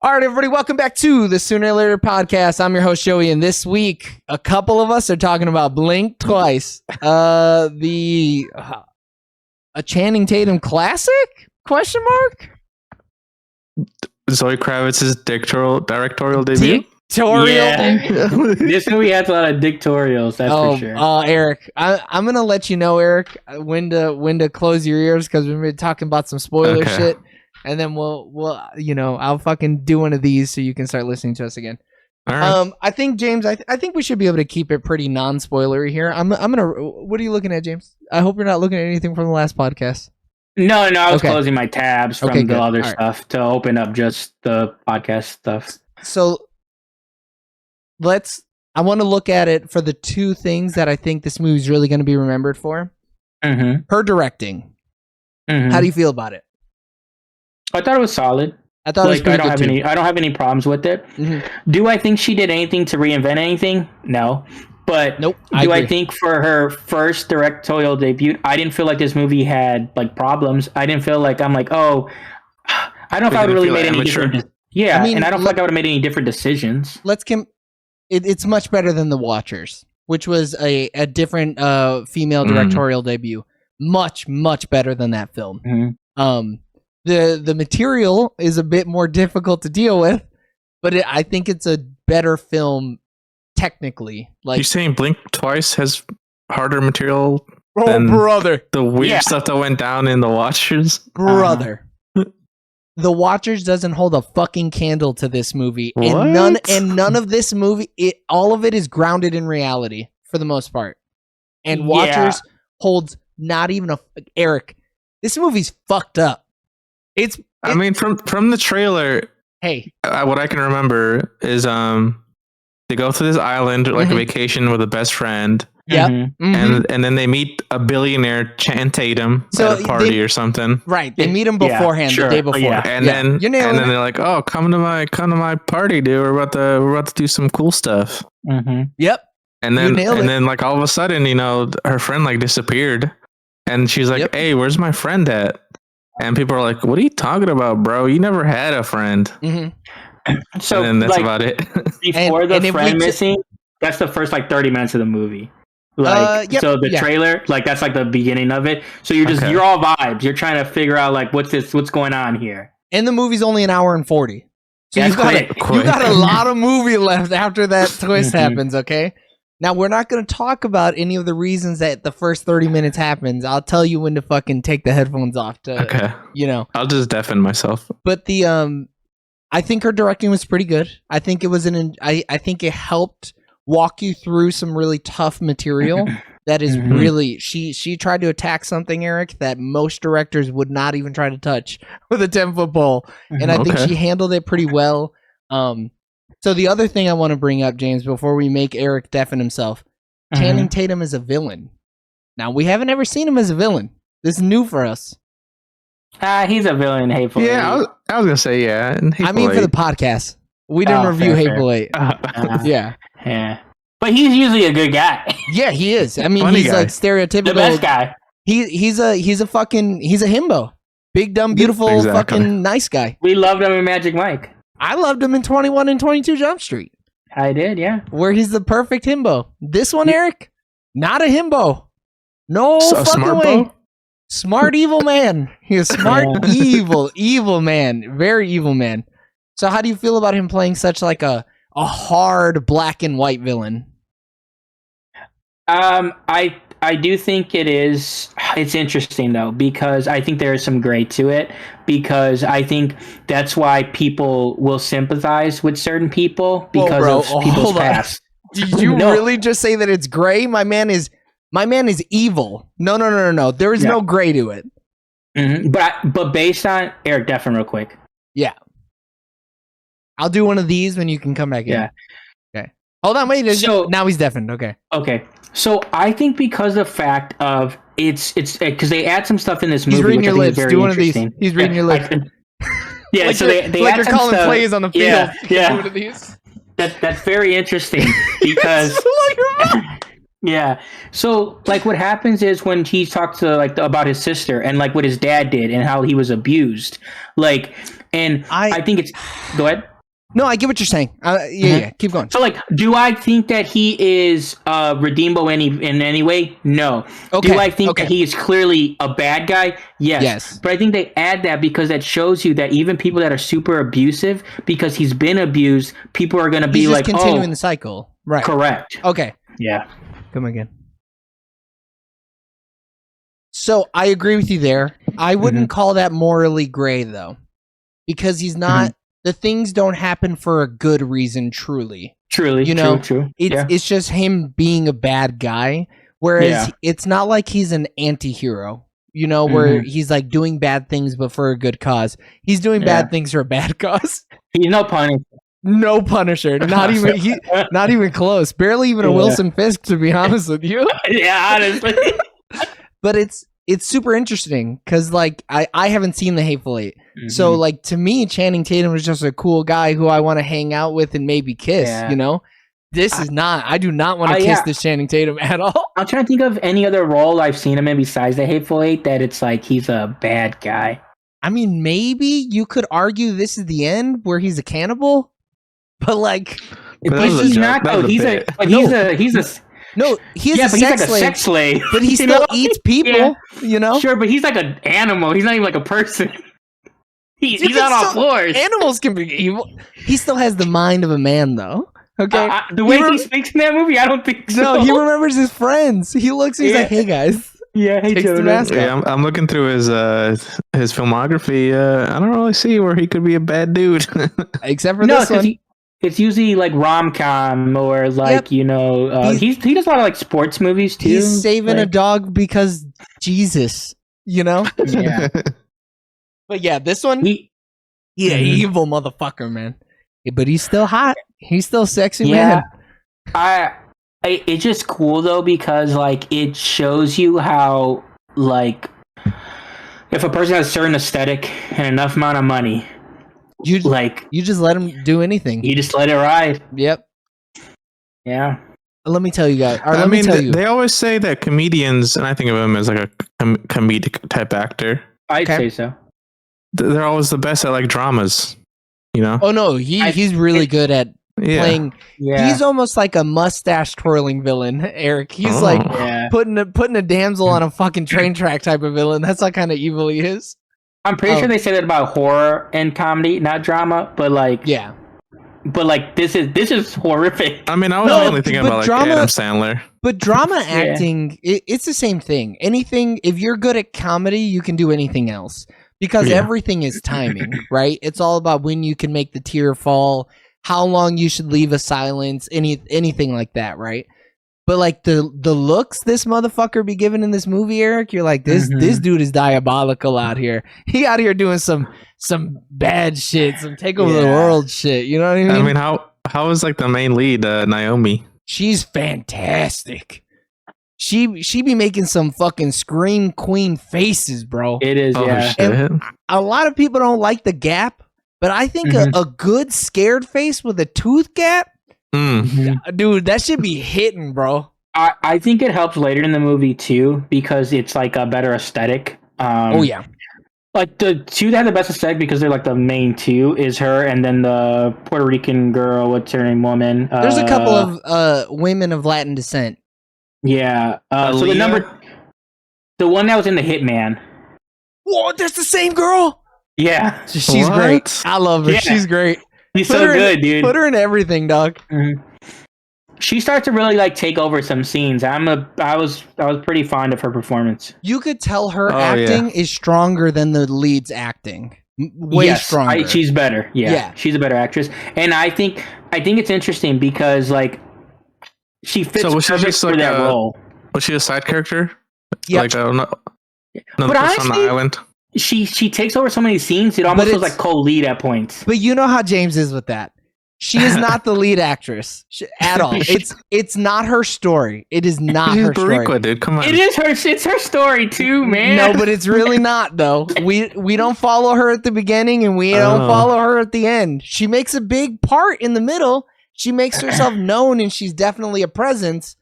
All right, everybody, welcome back to the Sooner or Later podcast. I'm your host, Joey, and this week, a couple of us are talking about Blink Twice, a Channing Tatum classic? Question mark? Zoe Kravitz's directorial debut. This movie has a lot of dictorials, that's for sure. Eric, I'm gonna let you know, Eric, when to close your ears because we've been talking about some spoiler shit. And then we'll I'll fucking do one of these so you can start listening to us again. All right. I think James, I think we should be able to keep it pretty non-spoilery here. I'm gonna. What are you looking at, James? I hope you're not looking at anything from the last podcast. No, I was closing my tabs from the other stuff to open up just the podcast stuff. So I want to look at it for the two things that I think this movie is really going to be remembered for. Mm-hmm. Her directing. Mm-hmm. How do you feel about it? I thought it was solid. I thought it was pretty good I don't have any problems with it. Mm-hmm. Do I think she did anything to reinvent anything? No. But nope. I think for her first directorial debut, I didn't feel like this movie had like problems. I didn't feel like I don't know if I would really made any different. Yeah, I mean, and I don't feel like I would have made any different decisions. It's much better than The Watchers, which was a different female directorial debut. Much better than that film. Mm-hmm. The material is a bit more difficult to deal with, but I think it's a better film technically. Like, you're saying Blink Twice has harder material than the weird stuff that went down in The Watchers? Brother. The Watchers doesn't hold a fucking candle to this movie. What? And none of this movie, all of it is grounded in reality for the most part. And Watchers holds not even Eric, this movie's fucked up. I mean, from the trailer, what I can remember is they go to this island like a vacation with a best friend. Yeah, and then they meet a billionaire, Channing Tatum, at a party or something. Right, they meet him beforehand, the day before, and then they're like, "Oh, come to my party, dude. We're about to do some cool stuff." Mm-hmm. Yep, and then like all of a sudden, her friend like disappeared, and she's like, "Hey, where's my friend at?" And people are like, "What are you talking about, bro? You never had a friend." Mm-hmm. So and then that's about it. Before the friend missing, that's the first like 30 minutes of the movie. So the trailer, like that's like the beginning of it. So you're all vibes. You're trying to figure out like what's going on here. And the movie's only an hour and 40. So you got a lot of movie left after that twist happens. Okay. Now, we're not going to talk about any of the reasons that the first 30 minutes happens. I'll tell you when to fucking take the headphones off. I'll just deafen myself. But I think her directing was pretty good. I think it was I think it helped walk you through some really tough material that is really, she tried to attack something, Eric, that most directors would not even try to touch with a 10-foot pole. And I think she handled it pretty well. So the other thing I want to bring up, James, before we make Eric deafen himself, Channing Tatum is a villain. Now, we haven't ever seen him as a villain. This is new for us. He's a villain in Hateful Eight. Yeah, I was going to say, yeah. I mean, for the podcast. We didn't review Hateful Eight. Yeah. But he's usually a good guy. Yeah, he is. I mean, he's like stereotypical. The best guy. He's a himbo. Big, dumb, beautiful, fucking nice guy. We loved him in Magic Mike. I loved him in 21 and 22 Jump Street. I did, yeah. Where he's the perfect himbo. This one, Eric, not a himbo. No fucking way. Smart evil man. He's a smart evil man. Very evil man. So how do you feel about him playing such like a hard black and white villain? I do think it's interesting though, because I think there is some gray to it, because I think that's why people will sympathize with certain people because of people's past. Did you really just say that it's gray? My man is evil. No. There is no gray to it. Mm-hmm. But based on Eric, deafen real quick. Yeah. I'll do one of these when you can come back in. Yeah. Okay. Hold on, wait. So now he's deafened. Okay. Okay. So I think because the fact of it's because they add some stuff in this movie. He's reading which your I think lips. is very Do one of these. interesting. He's reading your lips. Yeah. Like so they like add you're some calling stuff. plays on the field. Yeah. One of these. That's very interesting because. Yeah. So, like, what happens is when he talks to about his sister and like what his dad did and how he was abused, like, and I think it's. Go ahead. No, I get what you're saying. Yeah, keep going. So, like, do I think that he is redeemable in any way? No. Okay. Do I think that he is clearly a bad guy? Yes. But I think they add that because that shows you that even people that are super abusive, because he's been abused, people are going to be like, continuing the cycle. Right. Correct. Okay. Yeah. Come again. So I agree with you there. I wouldn't call that morally gray, though, because he's not. The things don't happen for a good reason, truly. Truly, you know, true. It's just him being a bad guy. Whereas it's not like he's an anti-hero, you know, where he's like doing bad things but for a good cause. He's doing bad things for a bad cause. He's no Punisher. No Punisher. Not even close. Barely even a Wilson Fisk, to be honest with you. Yeah, honestly. But it's super interesting because like I haven't seen The Hateful Eight. So like to me, Channing Tatum was just a cool guy who I want to hang out with and maybe kiss, you know? This is not, I do not want to kiss this Channing Tatum at all. I'm trying to think of any other role I've seen him in besides The Hateful Eight that it's like he's a bad guy. I mean, maybe you could argue this is the end where he's a cannibal, but like, he's not though. He's a no, he's a sex slave. But he still eats people, you know? Sure, but he's like an animal. He's not even like a person. He's on all floors. Animals can be evil. He still has the mind of a man, though. Okay? The way he speaks in that movie, I don't think so. No, he remembers his friends. He looks, he's like, hey, guys. Yeah, hey, Joe. Yeah, I'm looking through his filmography. I don't really see where he could be a bad dude. Except for this one. It's usually like rom-com or like, you know, he does a lot of like sports movies too. He's saving a dog because Jesus, you know? Yeah. But yeah, this one, he's an evil motherfucker, man. But he's still hot. He's still sexy, man. It's just cool though because like it shows you how like if a person has a certain aesthetic and enough amount of money, you just let him do anything. You just let it ride. Yep. Yeah. Let me tell you guys. They always say that comedians, and I think of him as like a comedic type actor. I'd say so. They're always the best at like dramas, you know? Oh no, he's really good at playing. Yeah. He's almost like a mustache twirling villain, Eric. He's putting a damsel on a fucking train track type of villain. That's how kind of evil he is. I'm pretty sure they say that about horror and comedy, not drama, but like But like this is horrific. I mean, I was mainly thinking about like drama, Adam Sandler. But drama acting, it's the same thing. Anything, if you're good at comedy, you can do anything else. Because everything is timing, right? It's all about when you can make the tear fall, how long you should leave a silence, anything like that, right? But like the looks this motherfucker be giving in this movie, Eric, you're like, this dude is diabolical out here. He out here doing some bad shit, some take over the world shit. You know what I mean? I mean, how is like the main lead, Naomi? She's fantastic. She be making some fucking scream queen faces, bro. It is, And a lot of people don't like the gap, but I think a good scared face with a tooth gap, dude, that should be hitting, bro. I think it helps later in the movie too because it's like a better aesthetic. Like the two that have the best aesthetic because they're like the main two is her and then the Puerto Rican girl. What's her name? Woman. There's a couple of women of Latin descent. Yeah. So the one that was in The Hitman. Whoa, that's the same girl. Yeah, she's great. I love her. Yeah. She's great. She's so good, dude. Put her in everything, dog. She starts to really like take over some scenes. I was pretty fond of her performance. You could tell her acting is stronger than the lead's acting. Way stronger. She's better. Yeah, she's a better actress, and I think it's interesting because like she fits perfect for that role. Was she a side character? Yeah, like another but honestly, on the island. She takes over so many scenes. It almost feels like co-lead at points. But you know how James is with that. She is not the lead actress at all. It's not her story. It is not her story. Dude, come on. It is her. It's her story too, man. No, but it's really not though. We don't follow her at the beginning and we don't follow her at the end. She makes a big part in the middle. She makes herself known and she's definitely a presence.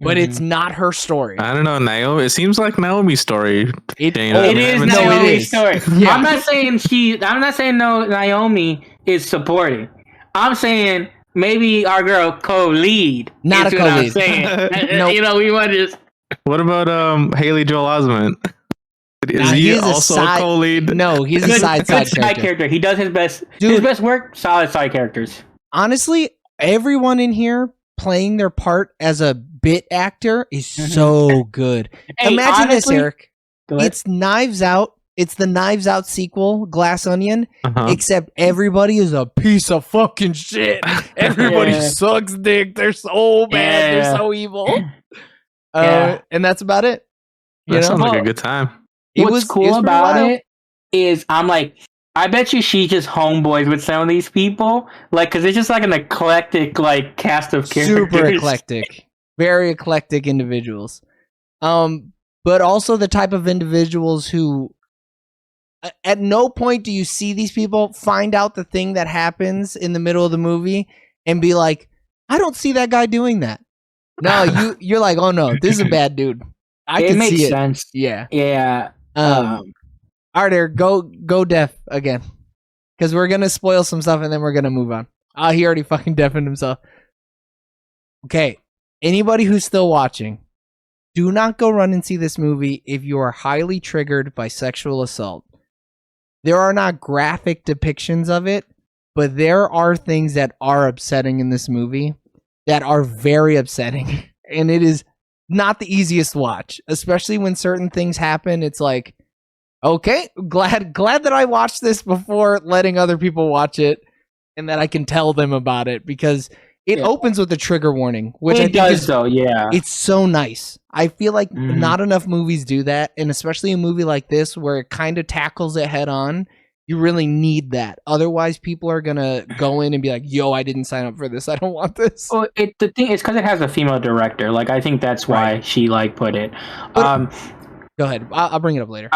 But it's not her story. I don't know, Naomi. It seems like Naomi's story. It is Naomi's story. Yeah. I'm not saying Naomi is supporting. I'm saying maybe our girl co-lead. Not a what I'm co-lead. saying. Nope. You know, we want to just. What about Haley Joel Osment? Is Nah, he he's a also side- a co-lead? No, he's a Good side character. He does his best. Dude. His best work. Solid side characters. Honestly, everyone in here playing their part as a bit actor is so good. Hey, Imagine honestly, this, Eric. Go ahead. It's Knives Out. It's the Knives Out sequel, Glass Onion, Uh-huh. except everybody is a piece of fucking shit. Everybody Yeah. sucks dick. They're so bad. Yeah. They're so evil. Yeah. And that's about it. You That know? sounds like a good time. What's cool pretty about wild. it is I'm like, I bet you she's just homeboys with some of these people, like, because it's just like an eclectic like cast of characters. Super eclectic, very eclectic individuals. But also the type of individuals who, at no point do you see these people find out the thing that happens in the middle of the movie and be like, I don't see that guy doing that. No, you're like, oh no, this is a bad dude. I It can makes see it. sense. Yeah. Yeah. All right, Eric, go deaf again, because we're gonna spoil some stuff and then we're gonna move on. He already fucking deafened himself. Okay, anybody who's still watching, do not go run and see this movie if you are highly triggered by sexual assault. There are not graphic depictions of it, but there are things that are upsetting in this movie that are very upsetting, and it is not the easiest watch, especially when certain things happen. It's like, okay, glad that I watched this before letting other people watch it, and that I can tell them about it, because it opens with a trigger warning, which I think is, though. Yeah. it's so nice. I feel like Mhm. not enough movies do that, and especially a movie like this where it kind of tackles it head on. You really need that. Otherwise, people are gonna go in and be like, "Yo, I didn't sign up for this. I don't want this." Well, the thing is because it has a female director. Like, I think that's why she like put it. But- Go ahead. I'll bring it up later.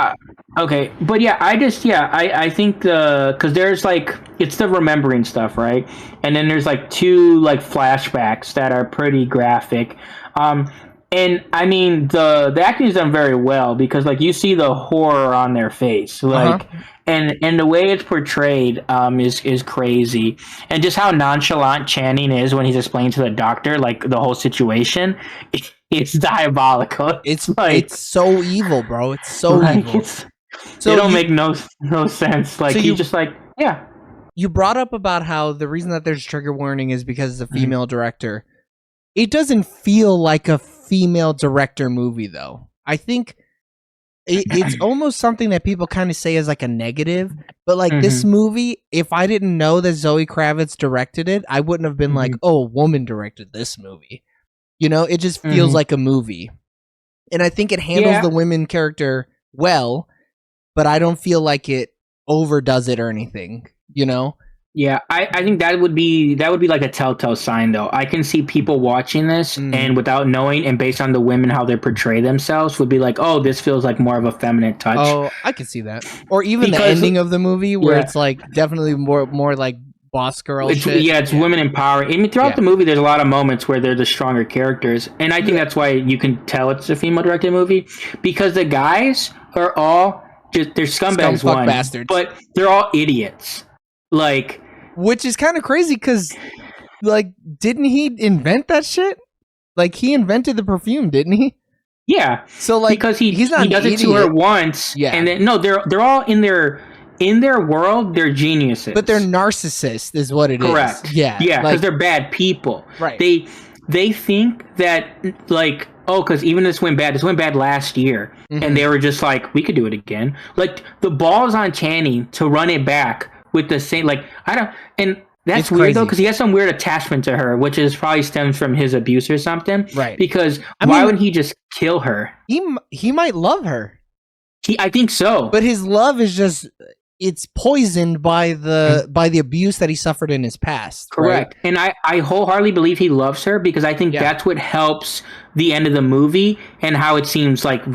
Okay, but yeah, I think because there's like it's the remembering stuff, right? And then there's like two like flashbacks that are pretty graphic. And I mean the acting is done very well because like you see the horror on their face, like and the way it's portrayed is crazy, and just how nonchalant Channing is when he's explaining to the doctor like the whole situation. It's diabolical. It's like it's so evil, bro. It's so like, evil. They don't make no sense. Like So he's just like, yeah. You brought up about how the reason that there's trigger warning is because it's a female director. It doesn't feel like a female director movie, though. I think it's almost something that people kind of say as like a negative. But like this movie, if I didn't know that Zoe Kravitz directed it, I wouldn't have been like, oh, a woman directed this movie. You know, it just feels like a movie. And I think it handles the women character well, but I don't feel like it overdoes it or anything, you know? Yeah, I think that would be like a telltale sign though. I can see people watching this and without knowing and based on the women how they portray themselves would be like, "Oh, this feels like more of a feminine touch." Oh, I can see that. Or even Because- the ending of the movie where it's like definitely more like boss girl It's, shit. it's women empowering. I mean, throughout the movie, there's a lot of moments where they're the stronger characters, and I think that's why you can tell it's a female-directed movie because the guys are all just they're scumbags, Scumfuck bastards. but they're all idiots. Like, which is kind of crazy because, like, didn't he invent that shit? Like, he invented the perfume, didn't he? yeah, So like, because he's not he does an it to her idiot, once, Yeah. and then no, they're all in their world, they're geniuses, but they're narcissists, is what it is. correct. Yeah, yeah, because like, they're bad people. Right. They think that like, oh, because even this went bad last year, and they were just like, we could do it again. Like the ball's on Channing to run it back with the same, like I don't, and that's It's weird crazy. though because he has some weird attachment to her, which is probably stems from his abuse or something. Right. Because I why mean- wouldn't he just kill her? he might love her, I think so. but his love is just it's poisoned by the abuse that he suffered in his past. Correct. Right? And I wholeheartedly believe he loves her because I think that's what helps the end of the movie and how it seems like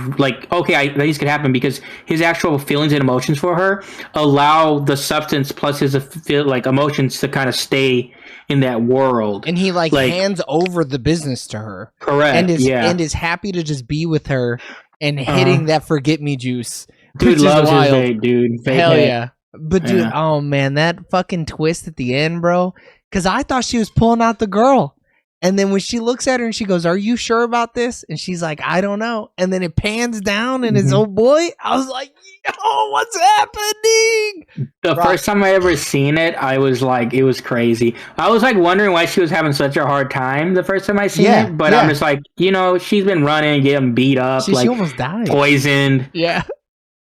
okay, these could happen because his actual feelings and emotions for her allow the substance plus his emotions to kind of stay in that world. And he like hands over the business to her. Correct. And is happy to just be with her and hitting that forget me juice. Dude which is loves his wild. vape, dude. Vape Hell head. yeah. But dude, oh man, that fucking twist at the end, bro. Because I thought she was pulling out the girl. And then when she looks at her and she goes, "Are you sure about this?" And she's like, "I don't know." And then it pans down and it's old boy. I was like, "Yo, what's happening?" The first time I ever seen it, I was like, it was crazy. I was like wondering why she was having such a hard time the first time I seen it. But I'm just like, she's been running, getting beat up, she almost died, poisoned. Yeah,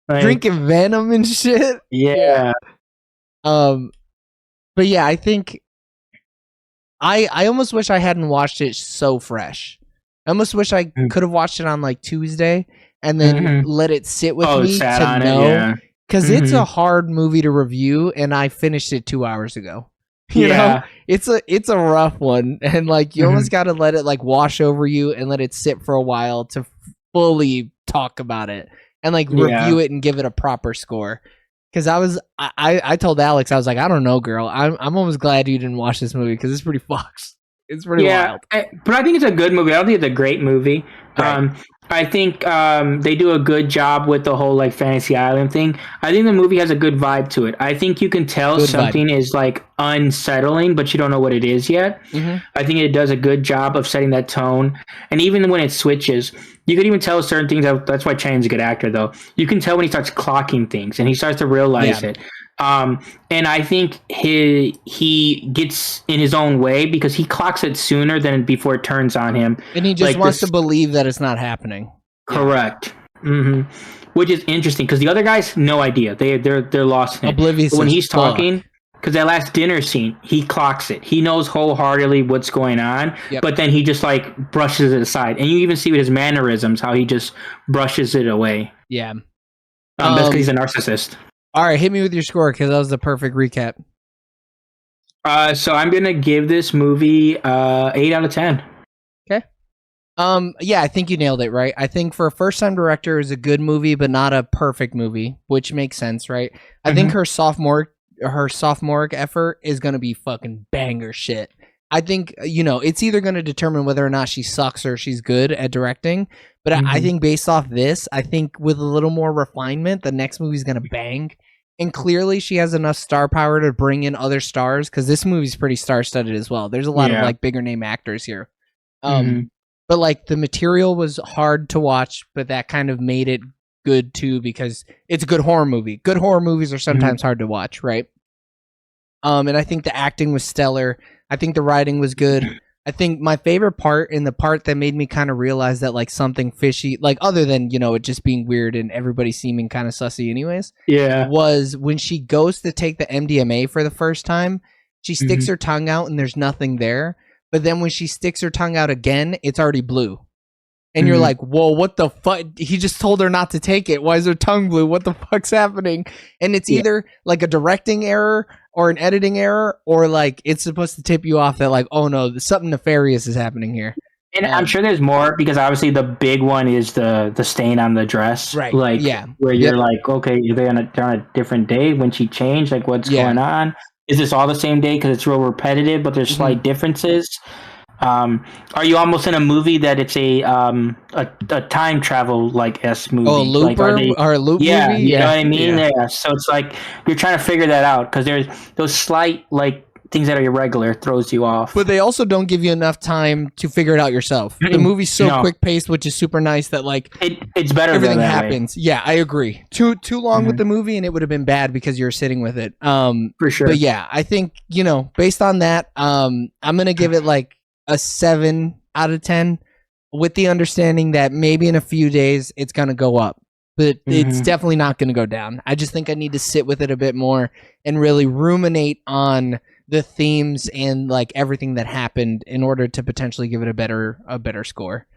like, drinking venom and shit. Yeah. But yeah, I think I almost wish I hadn't watched it so fresh. I almost wish I could have watched it on like Tuesday and then let it sit with me to know. Because it's a hard movie to review, and I finished it 2 hours ago. You know, it's a rough one, and like you almost got to let it like wash over you and let it sit for a while to fully talk about it and like review it and give it a proper score. Because I told Alex, I was like, I don't know, girl. I'm almost glad you didn't watch this movie because it's pretty fucked. It's pretty wild. But I think it's a good movie. I don't think it's a great movie. Right. I think they do a good job with the whole like Fantasy Island thing. I think the movie has a good vibe to it. I think you can tell something is like unsettling, but you don't know what it is yet. I think it does a good job of setting that tone. And even when it switches, you could even tell certain things. That's why Channing's a good actor, though. You can tell when he starts clocking things and he starts to realize it. And I think he gets in his own way because he clocks it sooner than before it turns on him. And he just wants to believe that it's not happening. Correct. Yeah. Which is interesting because the other guys, no idea. They're lost in it. Oblivious. But when he's talking, because that last dinner scene, he clocks it. He knows wholeheartedly what's going on, but then he just like brushes it aside. And you even see with his mannerisms how he just brushes it away. Yeah. That's because he's a narcissist. All right, hit me with your score because that was the perfect recap. So I'm gonna give this movie 8 out of 10. Okay. Yeah, I think you nailed it, right? I think for a first-time director, it's a good movie, but not a perfect movie, which makes sense, right? I think her sophomoric effort is gonna be fucking banger shit. I think it's either gonna determine whether or not she sucks or she's good at directing. But I think based off this, I think with a little more refinement, the next movie's gonna bang. And clearly, she has enough star power to bring in other stars because this movie's pretty star-studded as well. There's a lot of like bigger name actors here. But like the material was hard to watch, but that kind of made it good too because it's a good horror movie. Good horror movies are sometimes hard to watch, right? And I think the acting was stellar. I think the writing was good. I think my favorite part and the part that made me kind of realize that like something fishy, like other than, it just being weird and everybody seeming kind of sussy anyways, was when she goes to take the MDMA for the first time, she sticks her tongue out and there's nothing there. But then when she sticks her tongue out again, it's already blue. And you're like, whoa, what the fuck? He just told her not to take it. Why is her tongue blue? What the fuck's happening? And it's either like a directing error or an editing error, or like it's supposed to tip you off that like, oh no, something nefarious is happening here. And I'm sure there's more because obviously the big one is the stain on the dress, right? Like, where you're like, okay, they're on a different day when she changed. Like, what's going on? Is this all the same day? Because it's real repetitive, but there's slight differences. Are you almost in a movie that it's a time travel like movie? Oh, Looper or a loop movie? You know what I mean? Yeah. So it's like you're trying to figure that out because there's those slight like things that are irregular throws you off. But they also don't give you enough time to figure it out yourself. The movie's so quick paced, which is super nice that like it's better. Everything happens. Way. Yeah, I agree. Too long with the movie, and it would have been bad because you're sitting with it. For sure. But yeah, I think based on that, I'm gonna give it like a 7 out of 10 with the understanding that maybe in a few days it's going to go up, but it's definitely not going to go down. I just think I need to sit with it a bit more and really ruminate on the themes and like everything that happened in order to potentially give it a better score.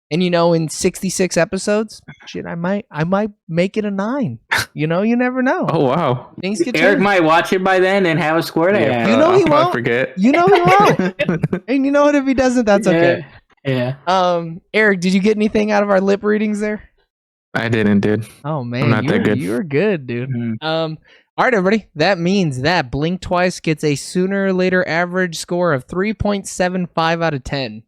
And in 66 episodes, shit, I might make it a 9. You never know. Oh wow! Things get Eric might watch it by then and have a score to add. He won't. Forget. He won't. And you know what? If he doesn't, that's okay. Yeah. Eric, did you get anything out of our lip readings there? I didn't, dude. Oh man, I'm not that good. You were good, dude. All right, everybody. That means that Blink Twice gets a sooner or later average score of 3.75 out of 10.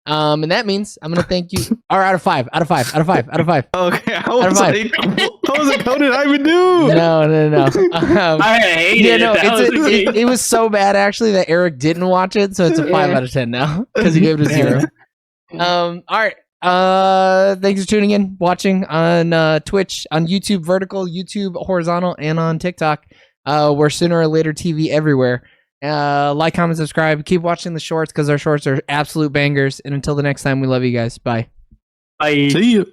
And that means I'm gonna thank you. Or out of 5. Out of 5. Out of 5. Out of 5. Okay, I Out of was 5. like, how did I even do? No. I hated it was so bad actually that Eric didn't watch it, so it's a 5 out of 10 now because he gave it a 0. All right. Thanks for tuning in, watching on Twitch, on YouTube vertical, YouTube horizontal, and on TikTok. We're Sooner or Later TV everywhere. Like, comment, subscribe. Keep watching the shorts because our shorts are absolute bangers. And until the next time, we love you guys. Bye. Bye. See you.